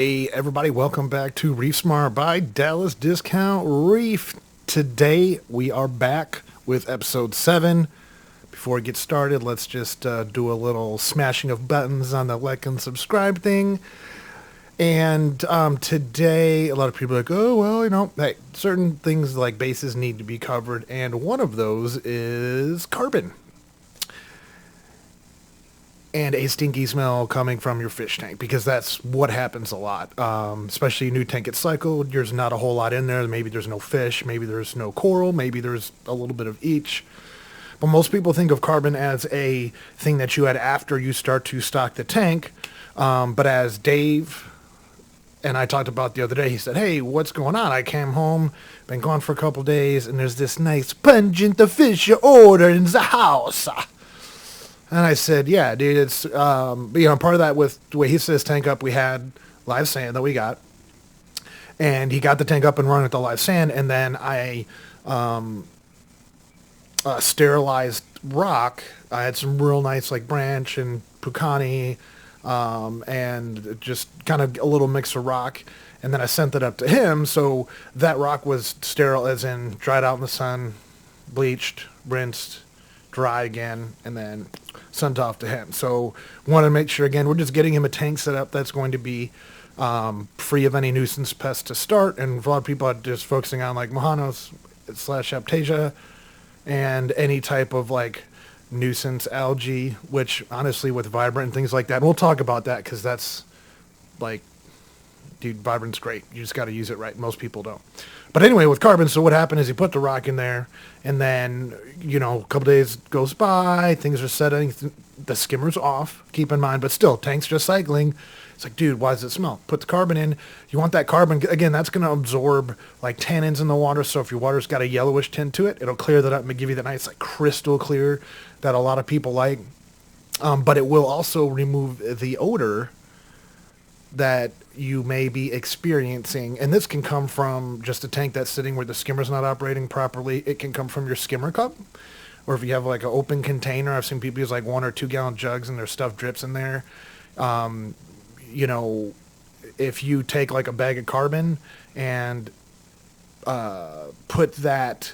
Hey everybody, welcome back to ReefSmart by Dallas Discount Reef. Today we are back with episode 7. Before we get started, let's just do a little smashing of buttons on the like and subscribe thing. And today, a lot of people are like, oh, well, hey, certain things like bases need to be covered. And one of those is carbon. And a stinky smell coming from your fish tank, because that's what happens a lot. Especially a new tank gets cycled, there's not a whole lot in there. Maybe there's no fish, maybe there's no coral, maybe there's a little bit of each. But most people think of carbon as a thing that you add after you start to stock the tank. But as Dave and I talked about the other day, he said, hey, what's going on? I came home, been gone for a couple days, and there's this nice pungent fish order in the house. And I said, yeah, dude, it's, part of that with the way he set his tank up, we had live sand that we got. And he got the tank up and running with the live sand. And then I sterilized rock. I had some real nice, like, branch and pucani, and just kind of a little mix of rock. And then I sent it up to him. So that rock was sterile, as in dried out in the sun, bleached, rinsed, dry again, and then sent off to him. So want to make sure, again, we're just getting him a tank set up that's going to be free of any nuisance pests to start. And a lot of people are just focusing on like Mojanos / Aptasia and any type of like nuisance algae, which honestly with Vibrant and things like that, and we'll talk about that because that's like, dude, Vibrant's great. You just got to use it right. Most people don't. But anyway, with carbon, so what happened is he put the rock in there, and then, a couple days goes by, things are setting, the skimmer's off, keep in mind, but still, tank's just cycling. It's like, dude, why does it smell? Put the carbon in. You want that carbon, again, that's going to absorb like tannins in the water, so if your water's got a yellowish tint to it, it'll clear that up and give you that nice like crystal clear that a lot of people like. But it will also remove the odor that you may be experiencing, and this can come from just a tank that's sitting where the skimmer's not operating properly. It can come from your skimmer cup, or if you have like an open container. I've seen people use like 1 or 2 gallon jugs and their stuff drips in there. If you take like a bag of carbon and put that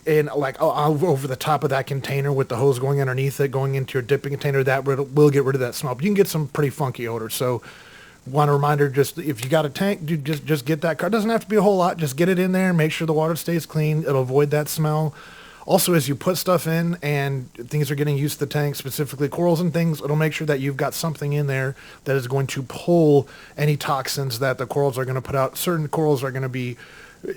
in like over the top of that container with the hose going underneath it, going into your dipping container, that will get rid of that smell. But you can get some pretty funky odor. So one reminder, just if you got a tank, dude, just get that car. It doesn't have to be a whole lot. Just get it in there. Make sure the water stays clean. It'll avoid that smell. Also, as you put stuff in and things are getting used to the tank, specifically corals and things, it'll make sure that you've got something in there that is going to pull any toxins that the corals are going to put out. Certain corals are going to be,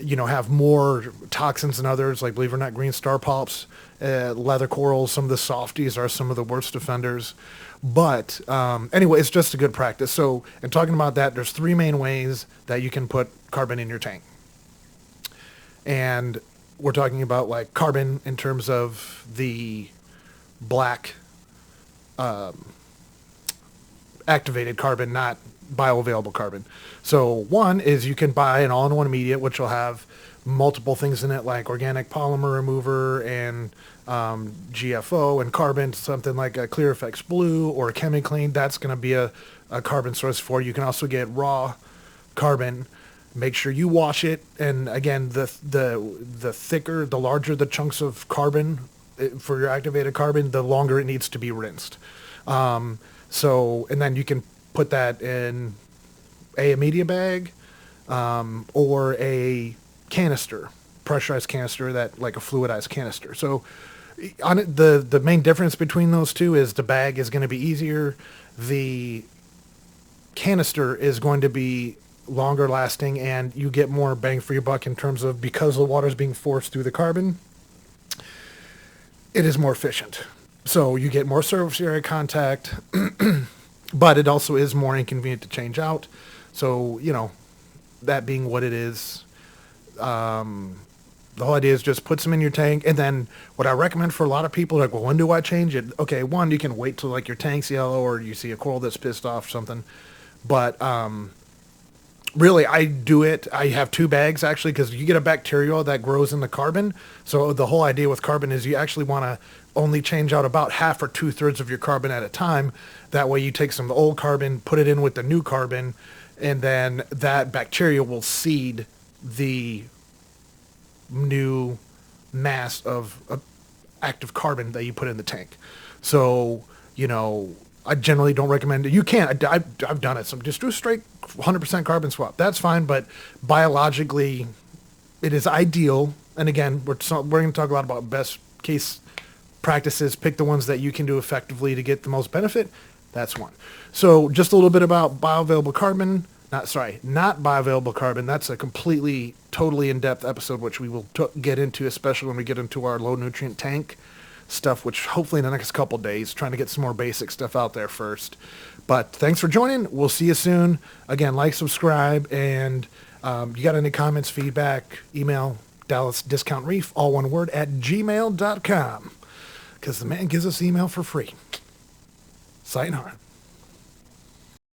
have more toxins than others, like, believe it or not, green star polyps, leather corals. Some of the softies are some of the worst offenders. But anyway, it's just a good practice. So, in talking about that, there's 3 main ways that you can put carbon in your tank. And we're talking about like carbon in terms of the black activated carbon, not bioavailable carbon. So one is you can buy an all-in-one media, which will have multiple things in it, like organic polymer remover and GFO and carbon, something like a Clear Effects Blue or a ChemiClean. That's going to be a carbon source for you. You can also get raw carbon. Make sure you wash it, and again, the thicker, the larger the chunks of carbon for your activated carbon, the longer it needs to be rinsed. And then you can put that in a media bag or a canister, pressurized canister, that like a fluidized canister. So on it, the main difference between those two is the bag is going to be easier. The canister is going to be longer lasting, and you get more bang for your buck in terms of, because the water is being forced through the carbon, it is more efficient. So you get more surface area contact, but it also is more inconvenient to change out. So, that being what it is, the whole idea is just put some in your tank. And then what I recommend for a lot of people, like, well, when do I change it? Okay, one, you can wait till like your tank's yellow or you see a coral that's pissed off or something. But really, I do it. I have 2 bags, actually, because you get a bacterial that grows in the carbon. So the whole idea with carbon is you actually want to only change out about half or 2/3 of your carbon at a time. That way you take some of the old carbon, put it in with the new carbon, and then that bacteria will seed the new mass of active carbon that you put in the tank. So, I generally don't recommend it. You can. I've done it. So just do a straight 100% carbon swap. That's fine, but biologically, it is ideal. And again, we're going to talk a lot about best case practices. Pick the ones that you can do effectively to get the most benefit. That's one. So just a little bit about bioavailable carbon. Not bioavailable carbon. That's a completely, totally in-depth episode, which we will get into, especially when we get into our low nutrient tank stuff, which hopefully in the next couple days, trying to get some more basic stuff out there first. But thanks for joining. We'll see you soon. Again, like, subscribe, and you got any comments, feedback, email Dallas Discount Reef, all one word, at gmail.com, because the man gives us email for free. Sayonara.